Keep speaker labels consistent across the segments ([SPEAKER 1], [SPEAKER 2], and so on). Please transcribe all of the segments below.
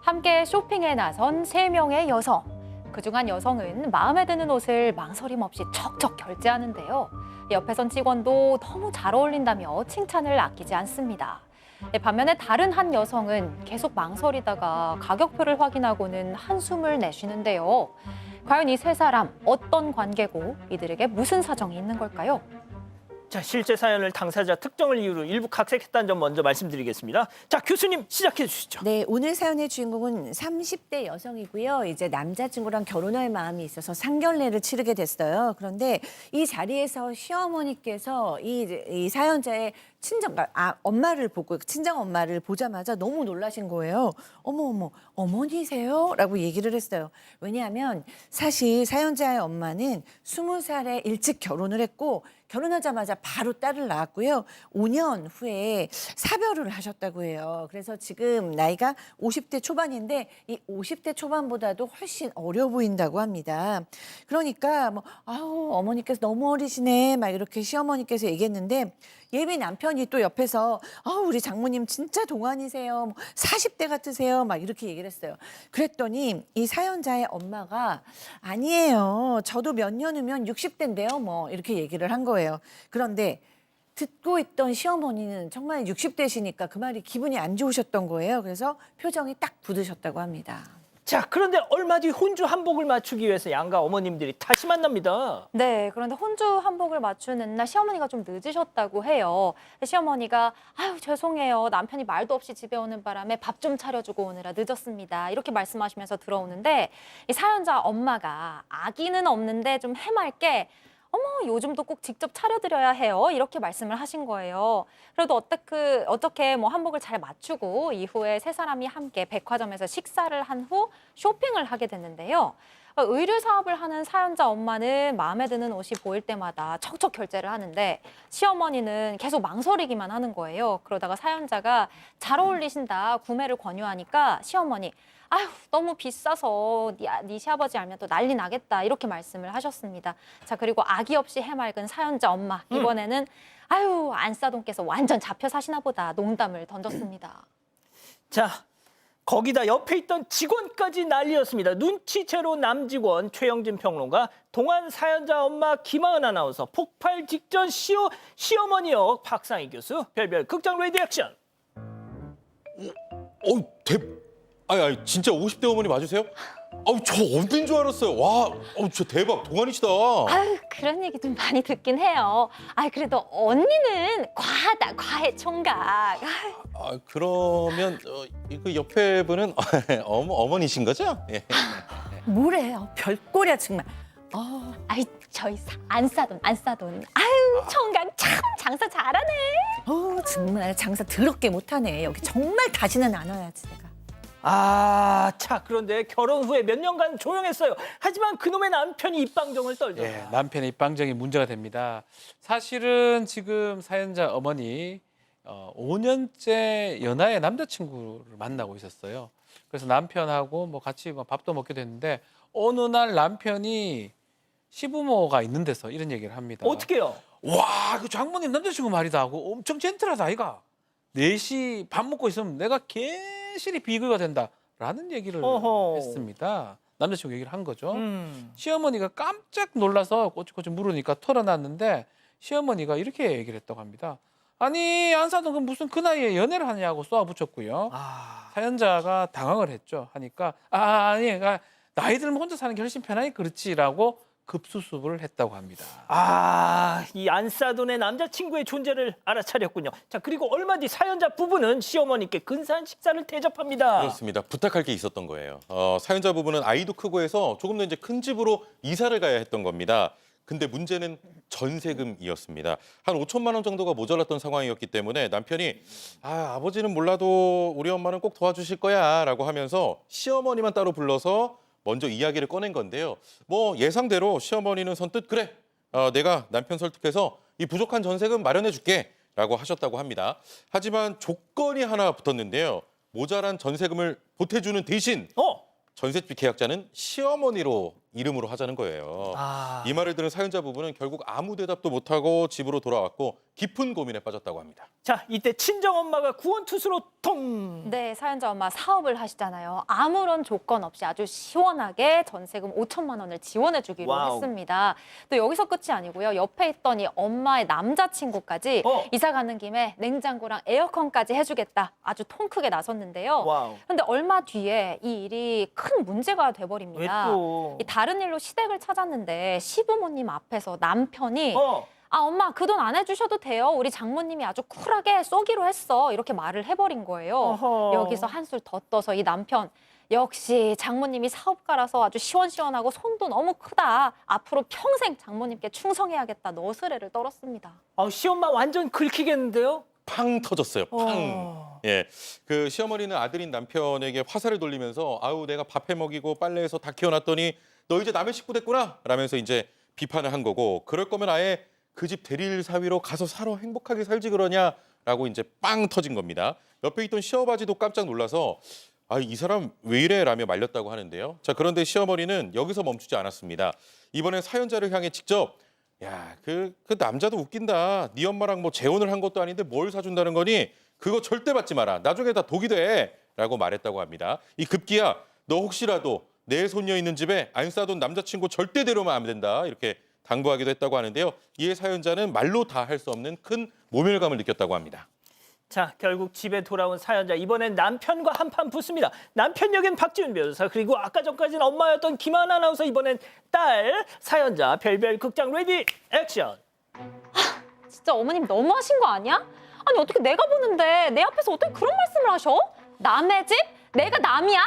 [SPEAKER 1] 함께 쇼핑에 나선 3명의 여성. 그중 한 여성은 마음에 드는 옷을 망설임 없이 척척 결제하는데요. 옆에 선 직원도 너무 잘 어울린다며 칭찬을 아끼지 않습니다. 반면에 다른 한 여성은 계속 망설이다가 가격표를 확인하고는 한숨을 내쉬는데요. 과연 이 세 사람 어떤 관계고 이들에게 무슨 사정이 있는 걸까요?
[SPEAKER 2] 자, 실제 사연을 당사자 특정을 이유로 일부 각색했다는 점 먼저 말씀드리겠습니다. 자, 교수님 시작해 주시죠.
[SPEAKER 3] 네, 오늘 사연의 주인공은 30대 여성이고요. 이제 남자친구랑 결혼할 마음이 있어서 상견례를 치르게 됐어요. 그런데 이 자리에서 시어머니께서 이 사연자의 엄마를 보고 친정 엄마를 보자마자 너무 놀라신 거예요. 어머, 어머니세요? 라고 얘기를 했어요. 왜냐하면 사실 사연자의 엄마는 20살에 일찍 결혼을 했고 결혼하자마자 바로 딸을 낳았고요. 5년 후에 사별을 하셨다고 해요. 그래서 지금 나이가 50대 초반인데 이 50대 초반보다도 훨씬 어려 보인다고 합니다. 그러니까 아우 어머니께서 너무 어리시네 막 이렇게 시어머니께서 얘기했는데 예비 남편이 또 옆에서 우리 장모님 진짜 동안이세요. 40대 같으세요. 막 이렇게 얘기를 했어요. 그랬더니 이 사연자의 엄마가 아니에요. 저도 몇 년 후면 60대인데요. 뭐 이렇게 얘기를 한 거예요. 그런데 듣고 있던 시어머니는 정말 60대시니까 그 말이 기분이 안 좋으셨던 거예요. 그래서 표정이 딱 굳으셨다고 합니다.
[SPEAKER 2] 자, 그런데 얼마 뒤 혼주 한복을 맞추기 위해서 양가 어머님들이 다시 만납니다.
[SPEAKER 1] 네, 그런데 혼주 한복을 맞추는 날 시어머니가 좀 늦으셨다고 해요. 시어머니가 아유 죄송해요. 남편이 말도 없이 집에 오는 바람에 밥 좀 차려주고 오느라 늦었습니다. 이렇게 말씀하시면서 들어오는데 이 사연자 엄마가 아기는 없는데 좀 해맑게 어머 요즘도 꼭 직접 차려드려야 해요. 이렇게 말씀을 하신 거예요. 그래도 어떻게 한복을 잘 맞추고 이후에 세 사람이 함께 백화점에서 식사를 한 후 쇼핑을 하게 됐는데요. 의류 사업을 하는 사연자 엄마는 마음에 드는 옷이 보일 때마다 척척 결제를 하는데 시어머니는 계속 망설이기만 하는 거예요. 그러다가 사연자가 잘 어울리신다 구매를 권유하니까 시어머니 아휴 너무 비싸서 네 시아버지 알면 또 난리 나겠다 이렇게 말씀을 하셨습니다. 자 그리고 아기 없이 해맑은 사연자 엄마 이번에는 아유 안사돈께서 완전 잡혀 사시나 보다 농담을 던졌습니다.
[SPEAKER 2] 자, 거기다 옆에 있던 직원까지 난리였습니다. 눈치채로 남직원 최영진 평론가, 동안 사연자 엄마 김하은 아나운서, 폭발 직전 시어머니 역 박상희 교수, 별별 극장 레디 액션.
[SPEAKER 4] 아니 진짜 50대 어머니 맞으세요? 저 언닌 줄 알았어요. 와, 진짜 대박 동안이시다.
[SPEAKER 1] 아유 그런 얘기 좀 많이 듣긴 해요. 아 그래도 언니는 과하다 과해 총각.
[SPEAKER 4] 그러면 그 옆에 분은 어머니신 거죠? 예.
[SPEAKER 3] 뭐래요? 별꼴이야 정말.
[SPEAKER 1] 아이 저희 안사돈. 아유 총각 참 장사 잘하네.
[SPEAKER 3] 정말 장사 더럽게 못하네. 여기 정말 다시는 안 와야지 내가.
[SPEAKER 2] 자, 그런데 결혼 후에 몇 년간 조용했어요. 하지만 그놈의 남편이 입방정을 떨죠.
[SPEAKER 5] 예, 남편의 입방정이 문제가 됩니다. 사실은 지금 사연자 어머니 5년째 연하의 남자친구를 만나고 있었어요. 그래서 남편하고 같이 밥도 먹게 됐는데 어느 날 남편이 시부모가 있는 데서 이런 얘기를 합니다.
[SPEAKER 2] 어떻게요?
[SPEAKER 5] 와, 그 장모님 남자친구 말이다 하고 엄청 젠틀하다 아이가. 4시 밥 먹고 있으면 내가 개실이 비교가 된다라는 얘기를 했습니다. 남자친구 얘기를 한 거죠. 시어머니가 깜짝 놀라서 꼬치꼬치 물으니까 털어놨는데 시어머니가 이렇게 얘기를 했다고 합니다. 아니 안사돈 그 무슨 그 나이에 연애를 하냐고 쏘아붙였고요. 사연자가 당황을 했죠. 하니까 아니 나이 들면 혼자 사는 게 훨씬 편하니 그렇지라고 급수습을 했다고 합니다.
[SPEAKER 2] 이 안사돈의 남자친구의 존재를 알아차렸군요. 자, 그리고 얼마 뒤 사연자 부부는 시어머니께 근사한 식사를 대접합니다.
[SPEAKER 4] 그렇습니다. 부탁할 게 있었던 거예요. 사연자 부부는 아이도 크고 해서 조금 더 이제 큰 집으로 이사를 가야 했던 겁니다. 근데 문제는 전세금이었습니다. 한 5천만 원 정도가 모자랐던 상황이었기 때문에 남편이 아버지는 몰라도 우리 엄마는 꼭 도와주실 거야 라고 하면서 시어머니만 따로 불러서 먼저 이야기를 꺼낸 건데요. 예상대로 시어머니는 선뜻 그래 내가 남편 설득해서 이 부족한 전세금 마련해 줄게 라고 하셨다고 합니다. 하지만 조건이 하나 붙었는데요. 모자란 전세금을 보태주는 대신 전셋집 계약자는 시어머니로 이름으로 하자는 거예요.
[SPEAKER 2] 아.
[SPEAKER 4] 이 말을 들은 사연자 부부는 결국 아무 대답도 못하고 집으로 돌아왔고 깊은 고민에 빠졌다고 합니다.
[SPEAKER 2] 자, 이때 친정엄마가 구원투수로 통.
[SPEAKER 1] 네, 사연자 엄마 사업을 하시잖아요. 아무런 조건 없이 아주 시원하게 전세금 5천만 원을 지원해 주기로
[SPEAKER 2] 와우.
[SPEAKER 1] 했습니다. 또 여기서 끝이 아니고요. 옆에 있던 이 엄마의 남자친구까지 이사 가는 김에 냉장고랑 에어컨까지 해주겠다. 아주 통 크게 나섰는데요.
[SPEAKER 2] 와우.
[SPEAKER 1] 근데 얼마 뒤에 이 일이 큰 문제가
[SPEAKER 2] 왜
[SPEAKER 1] 돼버립니다.
[SPEAKER 2] 또?
[SPEAKER 1] 이 다른 일로 시댁을 찾았는데 시부모님 앞에서 남편이
[SPEAKER 2] 어.
[SPEAKER 1] 아, 엄마, 그 돈 안 해주셔도 돼요. 우리 장모님이 아주 쿨하게 쏘기로 했어. 이렇게 말을 해버린 거예요.
[SPEAKER 2] 어허.
[SPEAKER 1] 여기서 한술 더 떠서 이 남편, 역시 장모님이 사업가라서 아주 시원시원하고 손도 너무 크다. 앞으로 평생 장모님께 충성해야겠다. 너스레를 떨었습니다.
[SPEAKER 2] 아, 시엄마 완전 긁히겠는데요?
[SPEAKER 4] 팡 터졌어요. 팡.
[SPEAKER 2] 어.
[SPEAKER 4] 예, 그 시어머니는 아들인 남편에게 화살을 돌리면서 아우 내가 밥해 먹이고 빨래해서 다 키워놨더니 너 이제 남의 식구 됐구나 라면서 이제 비판을 한 거고 그럴 거면 아예 그 집 대리일 사위로 가서 살아 행복하게 살지 그러냐라고 이제 빵 터진 겁니다. 옆에 있던 시어바지도 깜짝 놀라서 아, 이 사람 왜 이래라며 말렸다고 하는데요. 자, 그런데 시어머니는 여기서 멈추지 않았습니다. 이번엔 사연자를 향해 직접 야, 그 남자도 웃긴다. 네 엄마랑 뭐 재혼을 한 것도 아닌데 뭘 사준다는 거니? 그거 절대 받지 마라. 나중에 다 독이 돼. 라고 말했다고 합니다. 이 급기야 너 혹시라도 내 손녀 있는 집에 안 싸둔 남자친구 절대 데려오면 안 된다. 이렇게 당부하기도 했다고 하는데요. 이에 사연자는 말로 다 할 수 없는 큰 모멸감을 느꼈다고 합니다.
[SPEAKER 2] 자, 결국 집에 돌아온 사연자. 이번엔 남편과 한판 붙습니다. 남편 역엔 박지훈 변호사, 그리고 아까 전까지는 엄마였던 김하은 아나운서, 이번엔 딸. 사연자 별별 극장 레디 액션.
[SPEAKER 1] 진짜 어머님 너무하신 거 아니야? 아니, 어떻게 내가 보는데 내 앞에서 어떻게 그런 말씀을 하셔? 남의 집? 내가 남이야?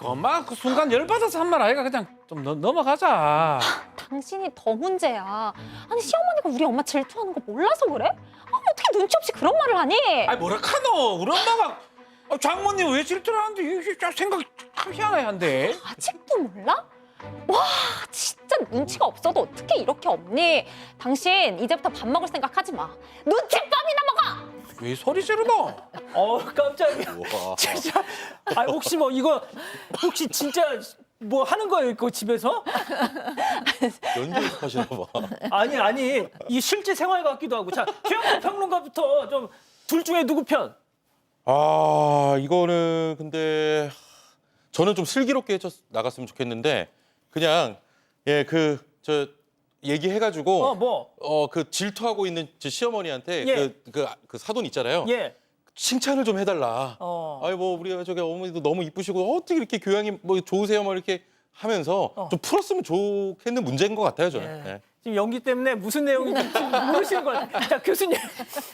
[SPEAKER 5] 엄마 그 순간 열받아서 한 말 아이가 그냥 좀 넘어가자.
[SPEAKER 1] 당신이 더 문제야. 아니, 시어머니가 우리 엄마 질투하는 거 몰라서 그래? 아니, 어떻게 눈치 없이 그런 말을 하니?
[SPEAKER 5] 아이 뭐라카노 우리 엄마가 장모님 왜 질투를 하는데 이게 생각이 참 희한해 한데.
[SPEAKER 1] 아직도 몰라? 와, 진짜 눈치가 없어도 어떻게 이렇게 없니? 당신 이제부터 밥 먹을 생각 하지 마. 눈칫밥이나 먹어!
[SPEAKER 5] 왜 소리 지르노?
[SPEAKER 2] 깜짝이야.
[SPEAKER 4] 우와.
[SPEAKER 2] 진짜. 아, 혹시 뭐 이거 혹시 진짜 뭐 하는 거예요, 이거 집에서?
[SPEAKER 4] 연기 하시나 봐.
[SPEAKER 2] 아니, 이 실제 생활 같기도 하고. 자, 최영만 평론가부터 좀 둘 중에 누구 편?
[SPEAKER 4] 아, 이거는 근데 저는 좀 슬기롭게 해서 나갔으면 좋겠는데 그냥 예, 저 얘기해가지고 그 질투하고 있는 제 시어머니한테
[SPEAKER 2] 예.
[SPEAKER 4] 그 사돈 있잖아요.
[SPEAKER 2] 예.
[SPEAKER 4] 칭찬을 좀 해달라. 아이 뭐 우리 저기 어머니도 너무 이쁘시고 어떻게 이렇게 교양이 뭐 좋으세요, 뭐 이렇게 하면서 좀 풀었으면 좋겠는 문제인 것 같아요, 저는.
[SPEAKER 2] 예.
[SPEAKER 4] 네.
[SPEAKER 2] 지금 연기 때문에 무슨 내용인지 모르시는 것 같아요. 자, 교수님.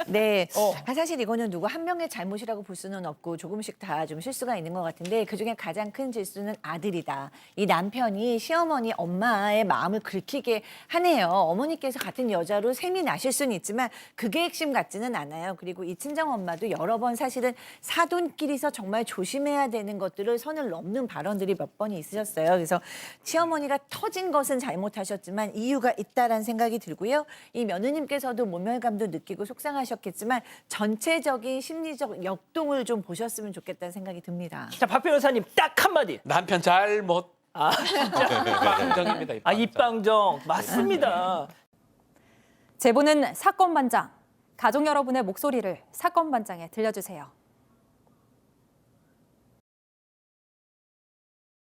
[SPEAKER 3] 네, 사실 이거는 누구 한 명의 잘못이라고 볼 수는 없고 조금씩 다 좀 실수가 있는 것 같은데 그중에 가장 큰 실수는 아들이다. 이 남편이 시어머니 엄마의 마음을 긁히게 하네요. 어머니께서 같은 여자로 셈이 나실 수는 있지만 그게 핵심 같지는 않아요. 그리고 이 친정엄마도 여러 번 사실은 사돈끼리서 정말 조심해야 되는 것들을 선을 넘는 발언들이 몇 번이 있으셨어요. 그래서 시어머니가 터진 것은 잘못하셨지만 이유가 있다라는 생각이 들고요. 이 며느님께서도 모멸감도 느끼고 속상하셨겠지만 전체적인 심리적 역동을 좀 보셨으면 좋겠다는 생각이 듭니다.
[SPEAKER 2] 자, 박 변호사님 딱 한마디.
[SPEAKER 5] 남편 잘못.
[SPEAKER 2] 아,
[SPEAKER 5] 입방정입니다.
[SPEAKER 2] 아, 입방정. 맞습니다.
[SPEAKER 1] 제보는 사건 반장. 가족 여러분의 목소리를 사건 반장에 들려주세요.